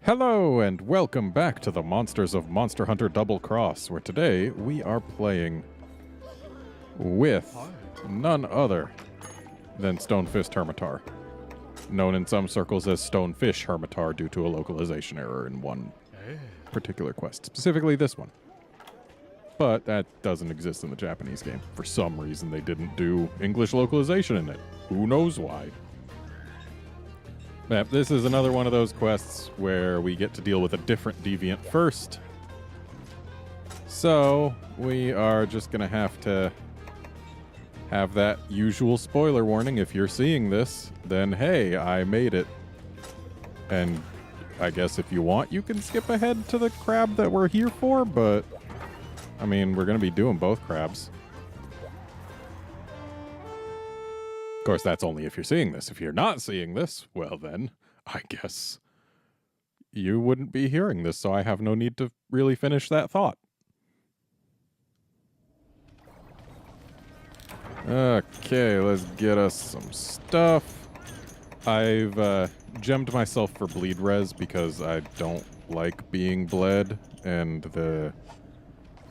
Hello and welcome back to the Monsters of Monster Hunter Double Cross, where today we are playing with none other than Stonefist Hermitaur, known in some circles as Stonefish Hermitaur due to a localization error in one particular quest, specifically this one. But that doesn't exist in the Japanese game. For some reason they didn't do English localization in it. Who knows why? Yep, this is another one of those quests where we get to deal with a different deviant first. So, we are just going to have that usual spoiler warning. If you're seeing this, then hey, I made it. And I guess if you want, you can skip ahead to the crab that we're here for, but I mean, we're going to be doing both crabs. Of course, that's only if you're seeing this. If you're not seeing this, well then, I guess you wouldn't be hearing this, so I have no need to really finish that thought. Okay, let's get us some stuff. I've gemmed myself for bleed res because I don't like being bled, and the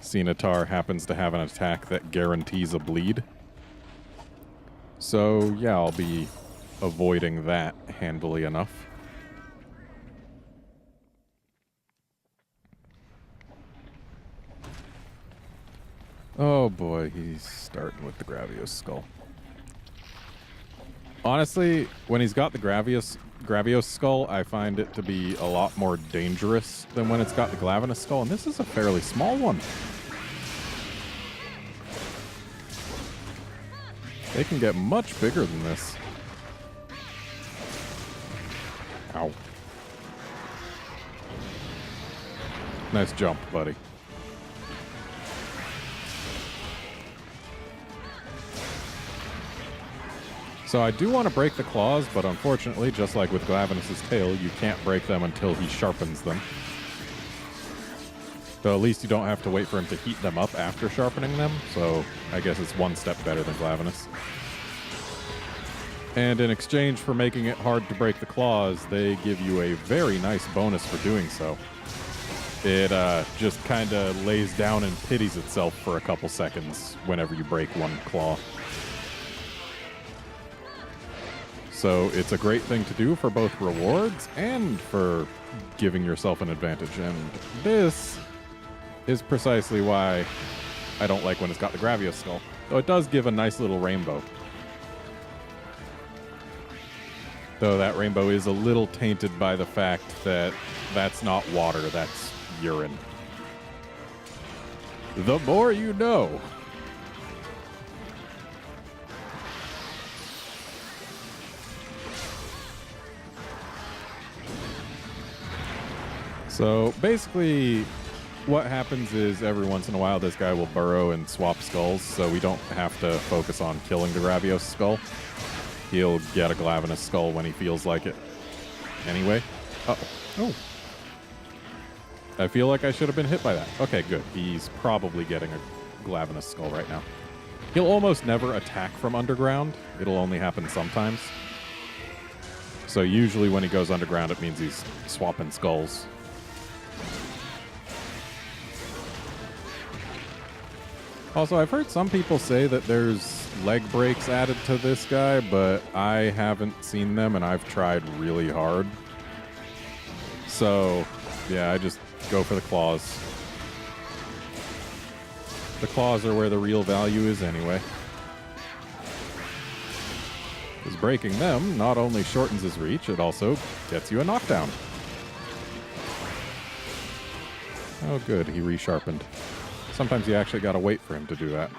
Hermitaur happens to have an attack that guarantees a bleed. So, yeah, I'll be avoiding that handily enough. Oh boy, he's starting with the Gravios skull. Honestly, when he's got the Gravios skull, I find it to be a lot more dangerous than when it's got the Glavenus skull, and this is a fairly small one. They can get much bigger than this. Ow. Nice jump, buddy. So I do want to break the claws, but unfortunately, just like with Glavenus' tail, you can't break them until he sharpens them. So at least you don't have to wait for him to heat them up after sharpening them, so I guess it's one step better than Glavenus. And in exchange for making it hard to break the claws, they give you a very nice bonus for doing so. It just kind of lays down and pities itself for a couple seconds whenever you break one claw. So it's a great thing to do for both rewards and for giving yourself an advantage, and this is precisely why I don't like when it's got the Gravios skull. Though it does give a nice little rainbow. Though that rainbow is a little tainted by the fact that that's not water, that's urine. The more you know. So basically, what happens is every once in a while this guy will burrow and swap skulls, so we don't have to focus on killing the Gravios skull. He'll get a Glavenus skull when he feels like it. Anyway. Uh-oh. Oh. I feel like I should have been hit by that. Okay, good. He's probably getting a Glavenus skull right now. He'll almost never attack from underground. It'll only happen sometimes. So usually when he goes underground, it means he's swapping skulls. Also, I've heard some people say that there's leg breaks added to this guy, but I haven't seen them, and I've tried really hard. So, yeah, I just go for the claws. The claws are where the real value is anyway. Because breaking them not only shortens his reach, it also gets you a knockdown. Oh good, he resharpened. Sometimes you actually gotta wait for him to do that.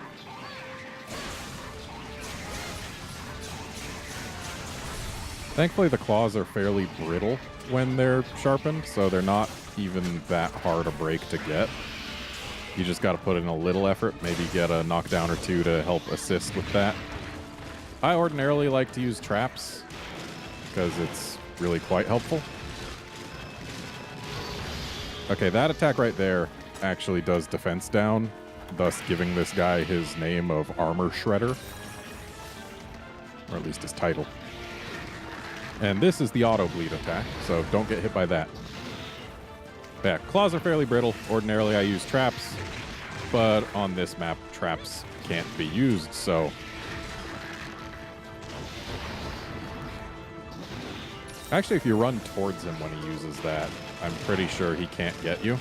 Thankfully, the claws are fairly brittle when they're sharpened, so they're not even that hard a break to get. You just gotta put in a little effort, maybe get a knockdown or two to help assist with that. I ordinarily like to use traps, because it's really quite helpful. Okay, that attack right there actually does defense down, thus giving this guy his name of Armor Shredder. Or at least his title. And this is the auto bleed attack, so don't get hit by that. Yeah, claws are fairly brittle. Ordinarily I use traps, but on this map, traps can't be used, so... Actually, if you run towards him when he uses that, I'm pretty sure he can't get you.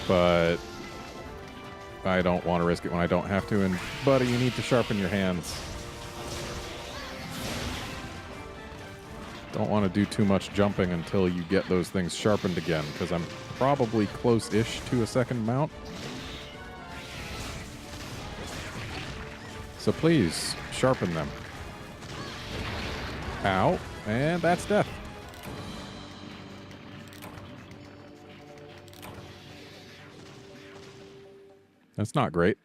But I don't want to risk it when I don't have to, and buddy, you need to sharpen your hands. Don't want to do too much jumping until you get those things sharpened again, because I'm probably close-ish to a second mount. So please, sharpen them. Ow. And that's death. That's not great.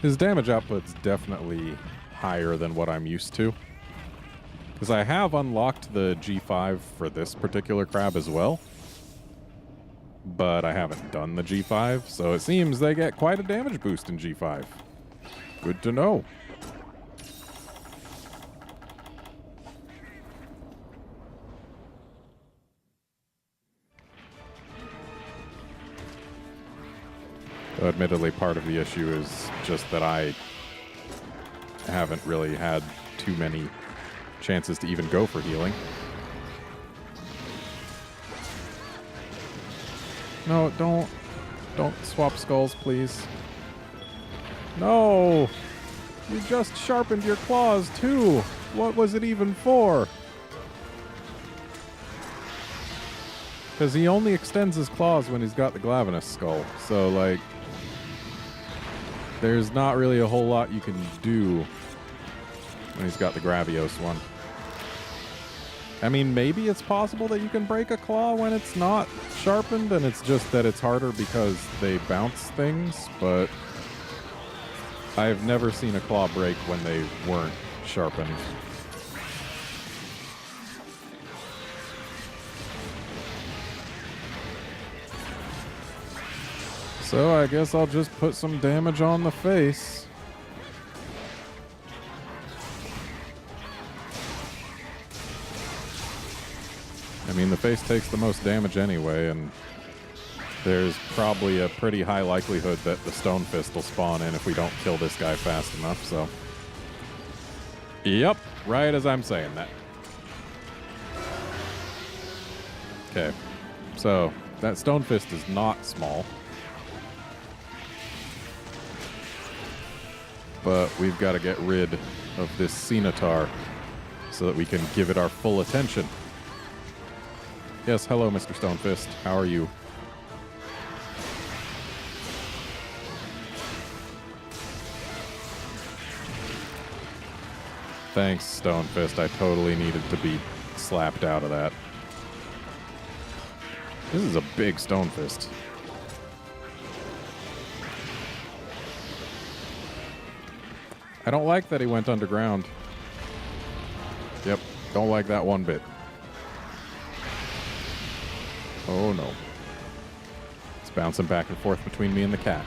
His damage output's definitely higher than what I'm used to. Because I have unlocked the G5 for this particular crab as well. But I haven't done the G5, so it seems they get quite a damage boost in G5. Good to know. Though admittedly, part of the issue is just that I haven't really had too many chances to even go for healing. No, don't swap skulls, please. No! You just sharpened your claws, too! What was it even for? Because he only extends his claws when he's got the Glavenus skull. So, like, there's not really a whole lot you can do when he's got the Gravios one. I mean, maybe it's possible that you can break a claw when it's not sharpened, and it's just that it's harder because they bounce things, but I've never seen a claw break when they weren't sharpened. So I guess I'll just put some damage on the face. I mean, the face takes the most damage anyway, and there's probably a pretty high likelihood that the Stonefist will spawn in if we don't kill this guy fast enough, so... Yep, right as I'm saying that. Okay, so that Stonefist is not small. But we've got to get rid of this Hermitaur so that we can give it our full attention. Yes, hello, Mr. Stonefist. How are you? Thanks, Stonefist. I totally needed to be slapped out of that. This is a big Stonefist. I don't like that he went underground. Yep, don't like that one bit. Oh no. It's bouncing back and forth between me and the cat.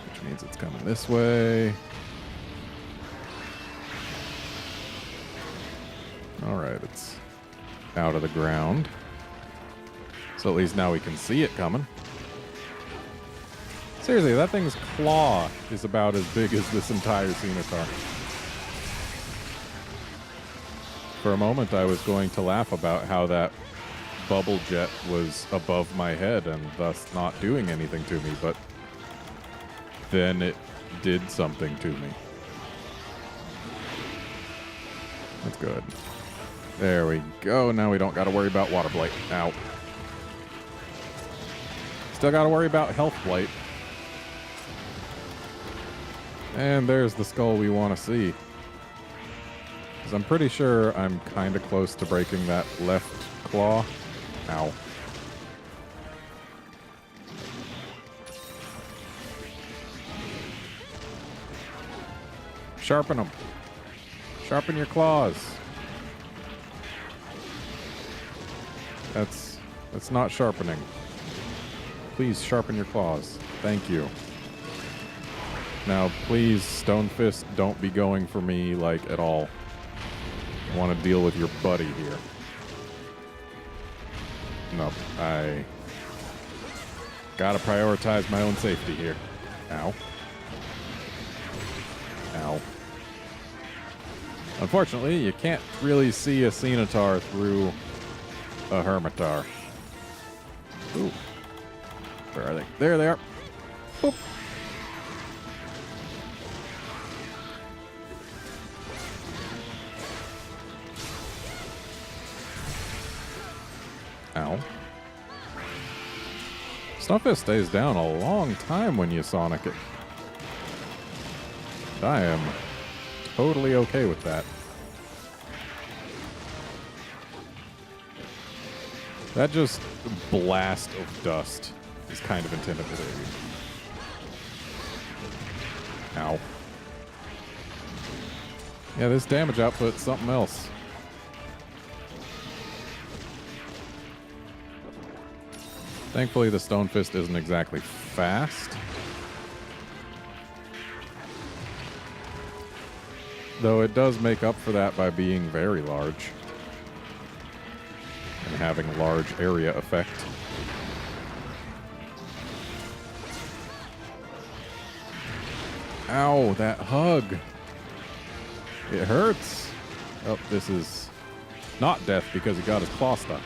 Which means it's coming this way. Alright, it's out of the ground. So at least now we can see it coming. Seriously, that thing's claw is about as big as this entire Hermitaur. For a moment, I was going to laugh about how that bubble jet was above my head and thus not doing anything to me, but then it did something to me. That's good. There we go. Now we don't got to worry about water blight. Ow. Still got to worry about health blight. And there's the skull we want to see. Because I'm pretty sure I'm kind of close to breaking that left claw. Ow. Sharpen them. Sharpen your claws. That's not sharpening. Please sharpen your claws. Thank you. Now, please, Stonefist, don't be going for me, like, at all. I want to deal with your buddy here. Nope, I gotta prioritize my own safety here. Ow. Ow. Unfortunately, you can't really see a Hermitaur through a Hermitaur. Ooh. Where are they? There they are. Boop. Ow. Stonefist stays down a long time when you Sonic it. I am totally okay with that. That just blast of dust is kind of intimidating. Ow. Yeah, this damage output's something else. Thankfully, the Stonefist isn't exactly fast. Though it does make up for that by being very large. And having a large area effect. Ow, that hug. It hurts. Oh, this is not death because he got his claw stuck.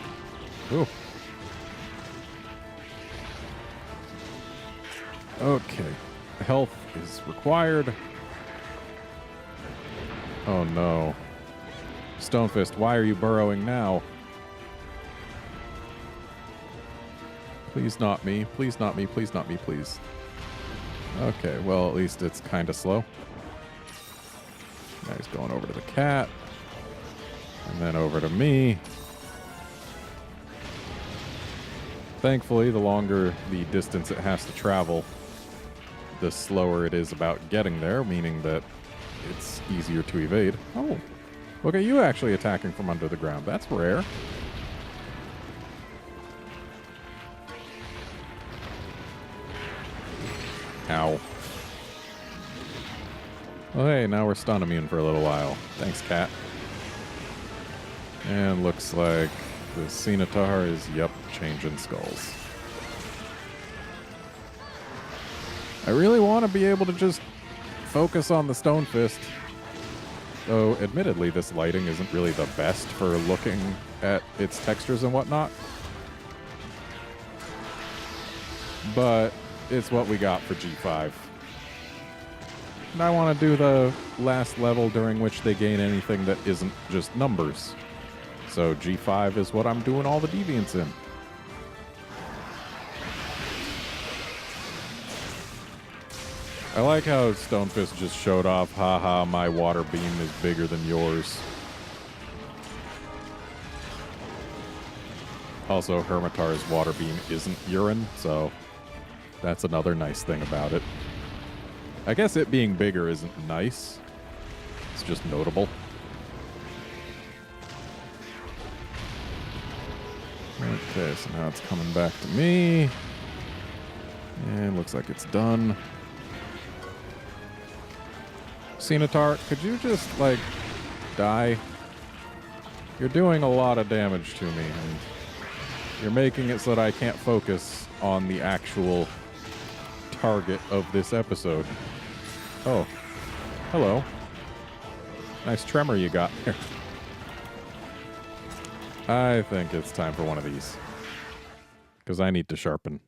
Ooh. Okay. Health is required. Oh no. Stonefist, why are you burrowing now? Please not me. Please not me. Please not me, please. Okay, well, at least it's kind of slow. Now he's going over to the cat. And then over to me. Thankfully, the longer the distance it has to travel, the slower it is about getting there, meaning that it's easier to evade. Oh, look at you actually attacking from under the ground. That's rare. Ow. Well, hey, now we're stun immune for a little while. Thanks, cat. And looks like the Hermitaur is, yep, changing skulls. I really want to be able to just focus on the Stonefist. Though, admittedly, this lighting isn't really the best for looking at its textures and whatnot. But it's what we got for G5. And I want to do the last level during which they gain anything that isn't just numbers. So G5 is what I'm doing all the deviants in. I like how Stonefist just showed off, haha, my water beam is bigger than yours. Also, Hermitaur's water beam isn't urine, so that's another nice thing about it. I guess it being bigger isn't nice. It's just notable. Okay, so now it's coming back to me. And looks like it's done. Hermitaur, could you just, like, die? You're doing a lot of damage to me, and you're making it so that I can't focus on the actual target of this episode. Oh. Hello. Nice tremor you got here. I think it's time for one of these. Because I need to sharpen.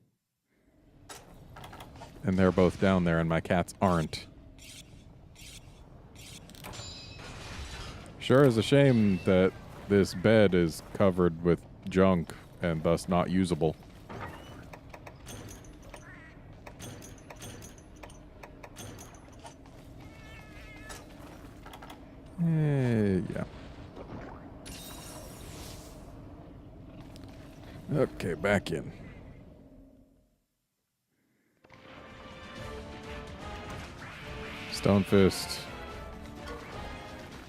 And they're both down there, and my cats aren't. Sure is a shame that this bed is covered with junk and thus not usable. Yeah. Okay, back in. Stonefist.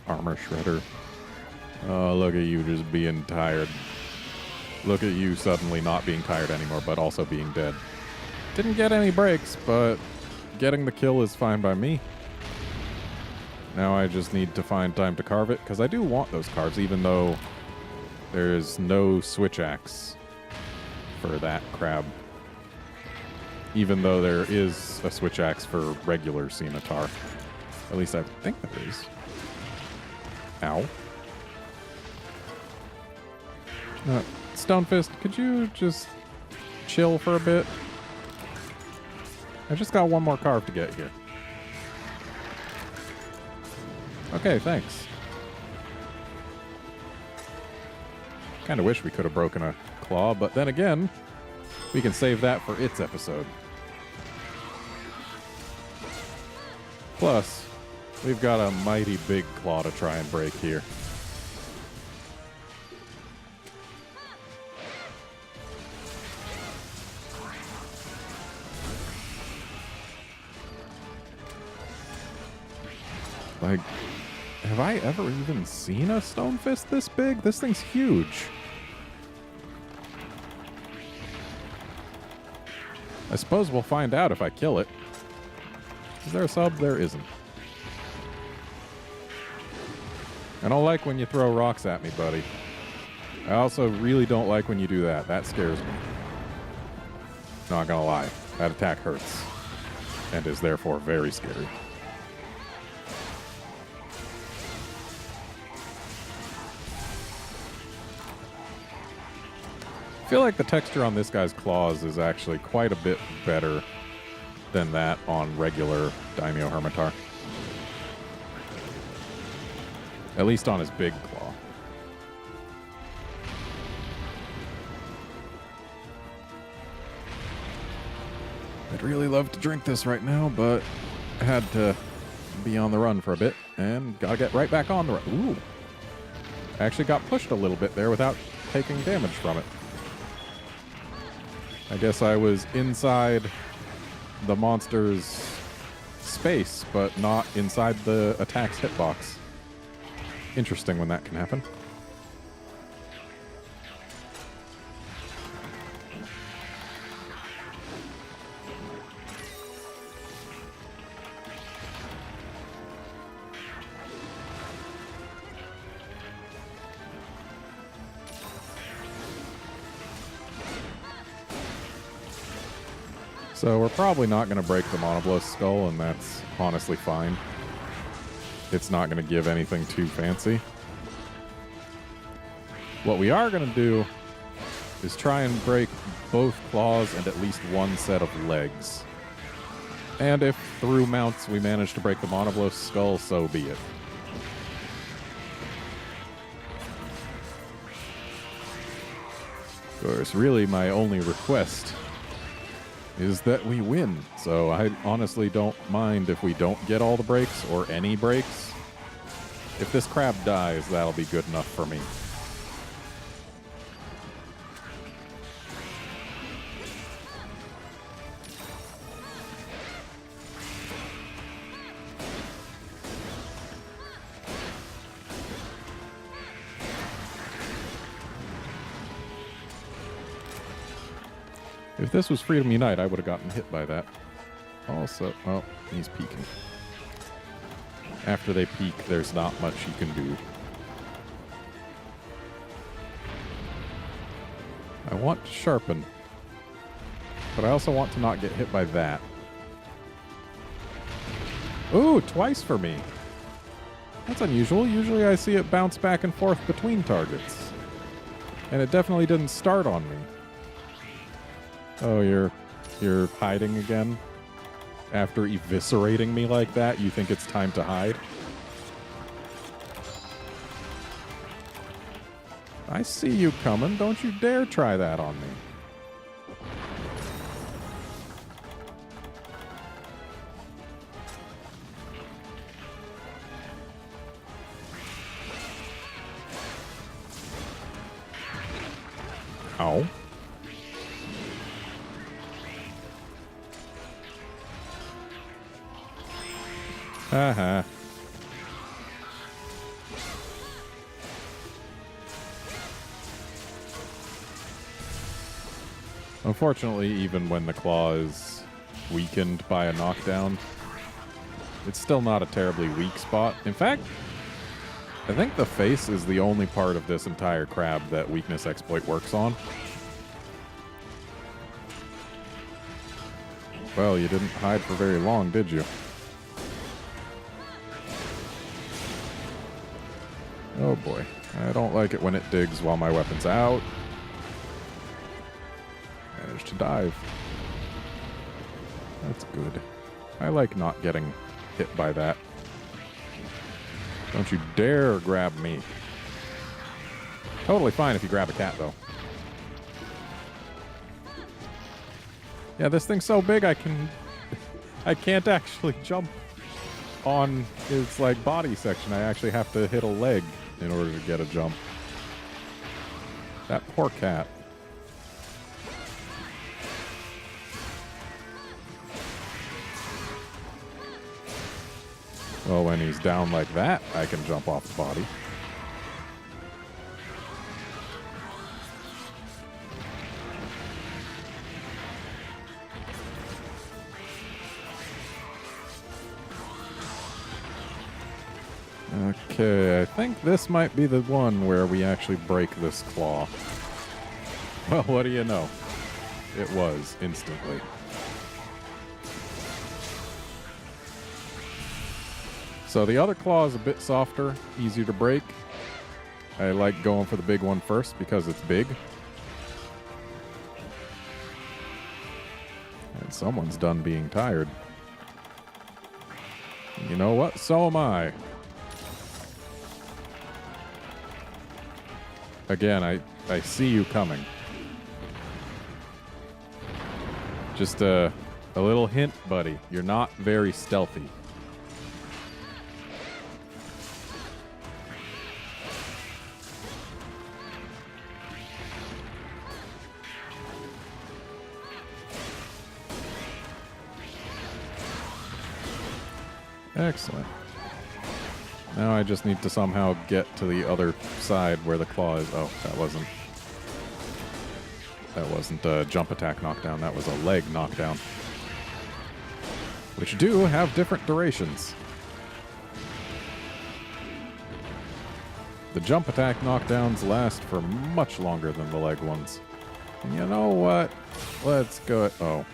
Armor shredder. Oh, look at you just being tired. Look at you suddenly not being tired anymore, but also being dead. Didn't get any breaks, but getting the kill is fine by me. Now I just need to find time to carve it, because I do want those carves, even though there's no switch axe for that crab. Even though there is a switch axe for regular Scimitar. At least I think there is. Ow. Stonefist, could you just chill for a bit? I just got one more carve to get here. Okay, thanks. Kind of wish we could have broken a claw, but then again, we can save that for its episode. Plus, we've got a mighty big claw to try and break here. Like, have I ever even seen a Stonefist this big? This thing's huge. I suppose we'll find out if I kill it. Is there a sub? There isn't. I don't like when you throw rocks at me, buddy. I also really don't like when you do that. That scares me. Not gonna lie. That attack hurts. And is therefore very scary. I feel like the texture on this guy's claws is actually quite a bit better than that on regular Daimyo Hermitaur. At least on his big claw. I'd really love to drink this right now, but I had to be on the run for a bit and gotta get right back on the run. Ooh. I actually got pushed a little bit there without taking damage from it. I guess I was inside the monster's space, but not inside the attack's hitbox. Interesting when that can happen. So we're probably not going to break the Monoblo's skull, and that's honestly fine. It's not going to give anything too fancy. What we are going to do is try and break both claws and at least one set of legs. And if through mounts we manage to break the Monoblo's skull, so be it. Of course, really my only request is that we win. So I honestly don't mind if we don't get all the breaks or any breaks. If this crab dies, that'll be good enough for me. If this was Freedom Unite, I would have gotten hit by that. Also, well, he's peeking. After they peek, there's not much you can do. I want to sharpen, but I also want to not get hit by that. Ooh, twice for me. That's unusual. Usually I see it bounce back and forth between targets. And it definitely didn't start on me. Oh, you're hiding again? After eviscerating me like that, you think it's time to hide? I see you coming. Don't you dare try that on me. Ow. Uh-huh. Unfortunately, even when the claw is weakened by a knockdown. It's still not a terribly weak spot. In fact, I think the face is the only part of this entire crab that weakness exploit works on. Well, you didn't hide for very long, did you? Oh boy. I don't like it when it digs while my weapon's out. Managed to dive. That's good. I like not getting hit by that. Don't you dare grab me. Totally fine if you grab a cat, though. Yeah, this thing's so big I can't actually jump on its, like, body section. I actually have to hit a leg in order to get a jump. That poor cat. Well, when he's down like that, I can jump off the body. Okay, I think this might be the one where we actually break this claw. Well, what do you know? It was, instantly. So the other claw is a bit softer, easier to break. I like going for the big one first because it's big. And someone's done being tired. You know what? So am I. Again, I see you coming. Just a little hint, buddy. You're not very stealthy. Excellent. Now I just need to somehow get to the other side where the claw is. Oh, that wasn't a jump attack knockdown. That was a leg knockdown. Which do have different durations. The jump attack knockdowns last for much longer than the leg ones. And you know what? Let's go. Oh.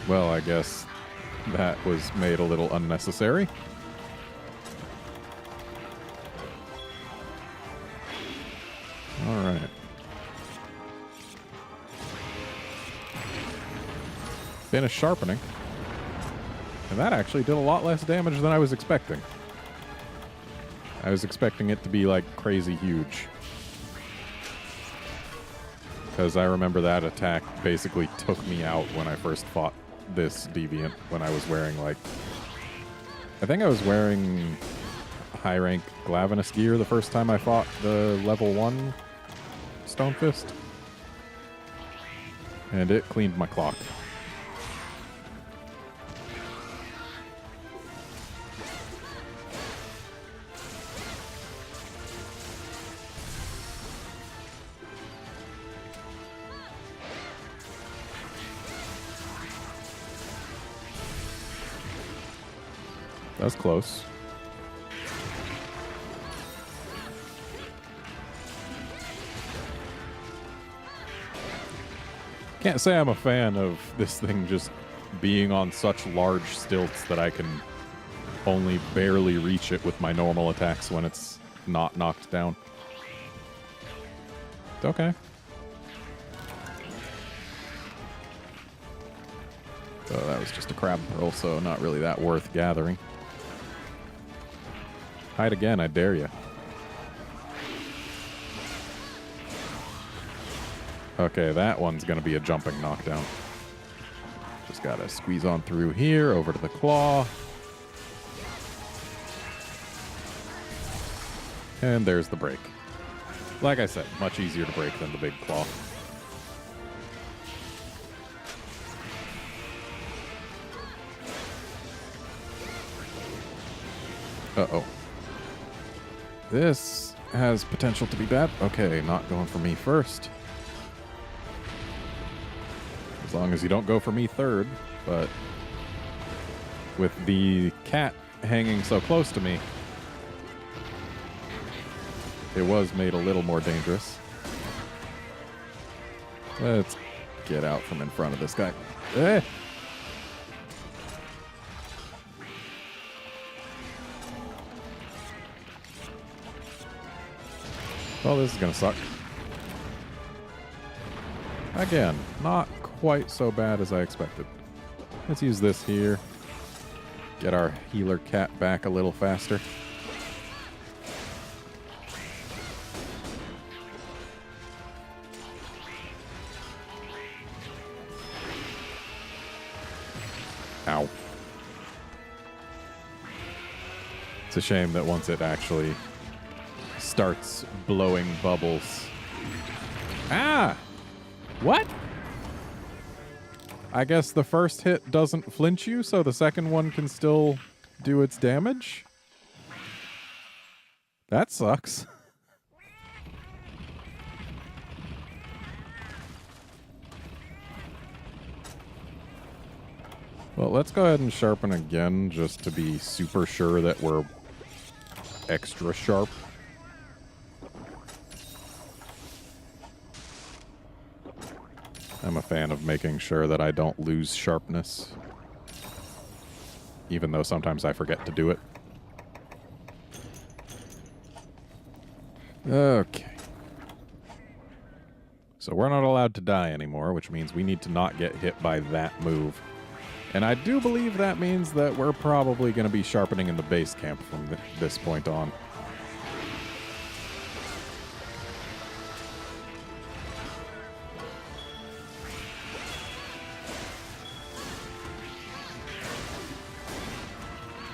Well, I guess that was made a little unnecessary. All right. Finish sharpening. And that actually did a lot less damage than I was expecting. I was expecting it to be, like, crazy huge. Because I remember that attack basically took me out when I first fought this deviant, when I was wearing, like... I think I was wearing high-rank Glavenus gear the first time I fought the level 1 Stonefist. And it cleaned my clock. That's close. Can't say I'm a fan of this thing just being on such large stilts that I can only barely reach it with my normal attacks when it's not knocked down. It's okay. Oh, that was just a crab pearl, so not really that worth gathering. Hide again, I dare you. Okay, that one's gonna be a jumping knockdown. Just gotta squeeze on through here, over to the claw. And there's the break. Like I said, much easier to break than the big claw. Uh-oh. This has potential to be bad. Okay, not going for me first. As long as you don't go for me third, but with the cat hanging so close to me, it was made a little more dangerous. Let's get out from in front of this guy. Eh! Well, this is gonna suck. Again, not quite so bad as I expected. Let's use this here. Get our healer cat back a little faster. Ow. It's a shame that once it actually starts blowing bubbles. Ah! What? I guess the first hit doesn't flinch you, so the second one can still do its damage? That sucks. Well, let's go ahead and sharpen again, just to be super sure that we're extra sharp. I'm a fan of making sure that I don't lose sharpness, even though sometimes I forget to do it. Okay. So we're not allowed to die anymore, which means we need to not get hit by that move. And I do believe that means that we're probably going to be sharpening in the base camp from this point on.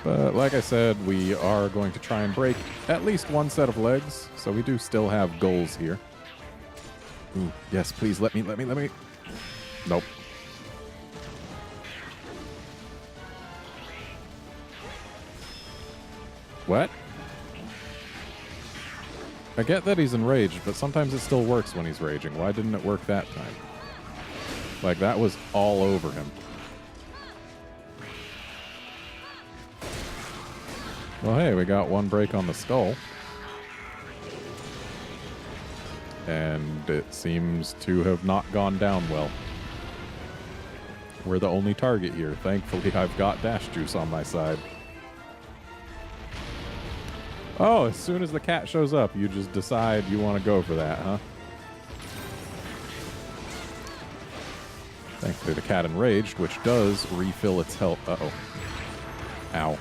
But like I said, we are going to try and break at least one set of legs, so we do still have goals here. Ooh, yes, please, let me. Nope. What? I get that he's enraged, but sometimes it still works when he's raging. Why didn't it work that time? Like, that was all over him. Well, hey, we got one break on the skull. And it seems to have not gone down well. We're the only target here. Thankfully, I've got dash juice on my side. Oh, as soon as the cat shows up, you just decide you want to go for that, huh? Thankfully, the cat enraged, which does refill its health. Uh-oh. Ow.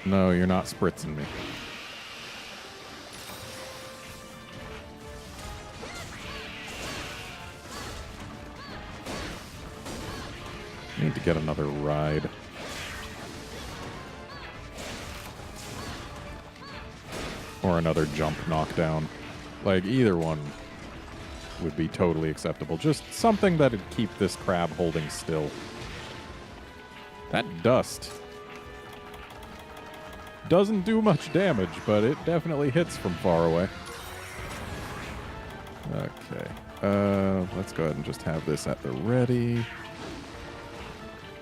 No, you're not spritzing me. Need to get another ride. Or another jump knockdown. Like, either one would be totally acceptable. Just something that'd keep this crab holding still. That dust doesn't do much damage, but it definitely hits from far away. Okay. Let's go ahead and just have this at the ready.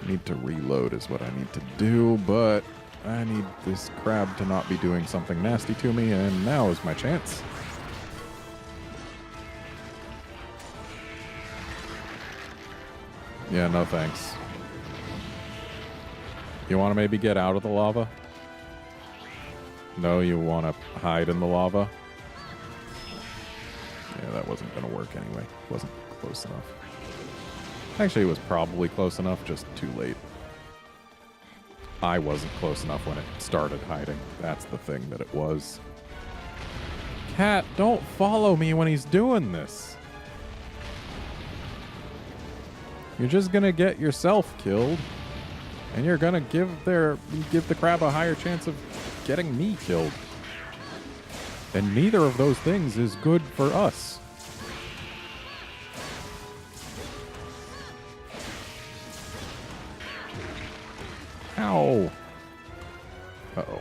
Need to reload is what I need to do, but I need this crab to not be doing something nasty to me, and now is my chance. Yeah, no thanks. You want to maybe get out of the lava? No, you want to hide in the lava? Yeah, that wasn't going to work anyway. Wasn't close enough. Actually, it was probably close enough, just too late. I wasn't close enough when it started hiding. That's the thing that it was. Cat, don't follow me when he's doing this. You're just going to get yourself killed. And you're going to give the crab a higher chance of getting me killed. And neither of those things is good for us. Ow. Uh-oh.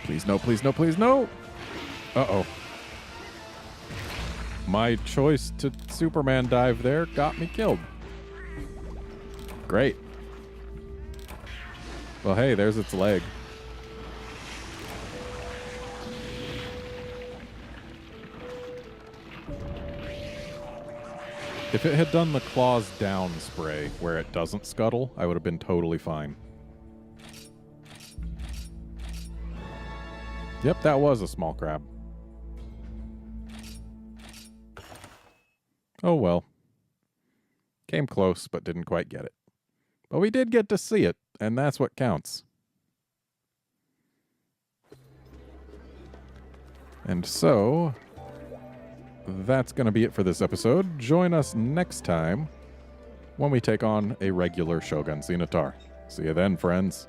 Please no, please no, please no. Uh-oh. My choice to Superman dive there got me killed. Great. Well, hey, there's its leg. If it had done the claws down spray where it doesn't scuttle, I would have been totally fine. Yep, that was a small crab. Oh well. Came close, but didn't quite get it. But we did get to see it, and that's what counts. And so, that's going to be it for this episode. Join us next time when we take on a regular Shogun Hermitaur. See you then, friends.